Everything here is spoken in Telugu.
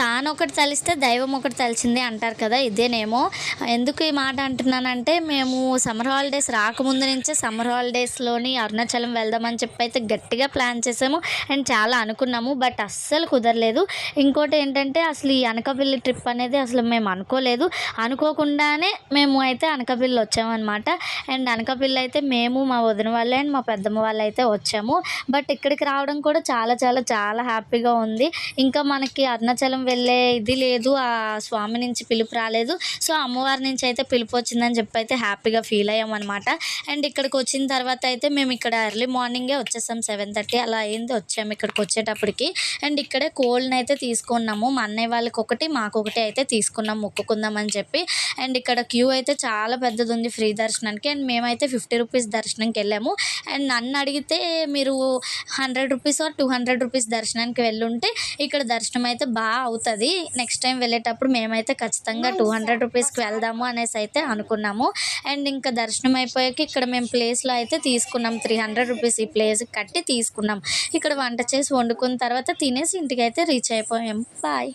తానొకటి తలిస్తే దైవం ఒకటి తలిచింది అంటారు కదా! ఇదేనేమో. ఎందుకు ఈ మాట అంటున్నానంటే, మేము సమ్మర్ హాలిడేస్ రాకముందు నుంచే సమ్మర్ హాలిడేస్‌లోని అరుణాచలం వెళ్దామని చెప్పైతే గట్టిగా ప్లాన్ చేసాము. అండ్ చాలా అనుకున్నాము. బట్ అస్సలు కుదరలేదు. ఇంకోటేంటంటే అసలు ఈ అనకాపల్లి ట్రిప్ అనేది అసలు మేము అనుకోలేదు. అనుకోకుండానే మేము అయితే అనకాపల్లి వచ్చామనమాట. అండ్ అనకాపల్లి అయితే మేము, మా వదిన వాళ్ళు అండ్ మా పెద్దమ్మ వాళ్ళైతే వచ్చాము. బట్ ఇక్కడికి రావడం కూడా చాలా చాలా చాలా హ్యాపీగా ఉంది. ఇంకా మనకి అరుణాచలం వెళ్ళే ఇది లేదు. ఆ స్వామి నుంచి పిలుపు రాలేదు. సో, అమ్మవారి నుంచి అయితే పిలుపు వచ్చిందని చెప్పైతే హ్యాపీగా ఫీల్ అయ్యామనమాట. అండ్ ఇక్కడికి వచ్చిన తర్వాత అయితే మేము ఇక్కడ ఎర్లీ మార్నింగే వచ్చేసాం. 7:30 అలా అయింది వచ్చాము ఇక్కడికి వచ్చేటప్పటికి. అండ్ ఇక్కడే కోళ్ళనైతే తీసుకున్నాము. మా అన్నయ్య వాళ్ళకొకటి, మాకొకటి అయితే తీసుకున్నాం మొక్కుకుందామని చెప్పి. అండ్ ఇక్కడ క్యూ అయితే చాలా పెద్దది ఉంది ఫ్రీ దర్శనానికి. అండ్ మేమైతే 50 రూపీస్ దర్శనంకి వెళ్ళాము. అండ్ నన్ను అడిగితే మీరు 100 రూపీస్ ఆర్ 200 రూపీస్ దర్శనానికి వెళ్ళుంటే ఇక్కడ దర్శనం అయితే అవుతుంది. నెక్స్ట్ టైం వెళ్ళేటప్పుడు మేమైతే ఖచ్చితంగా 200 రూపీస్కి వెళ్దాము అనేసి అయితే అనుకున్నాము. అండ్ ఇంకా దర్శనం అయిపోయాక ఇక్కడ మేము ప్లేస్లో అయితే తీసుకున్నాం. 300 రూపీస్ ఈ ప్లేస్కి కట్టి తీసుకున్నాం. ఇక్కడ వంట చేసి వండుకున్న తర్వాత తినేసి ఇంటికైతే రీచ్ అయిపోయాం. బాయ్.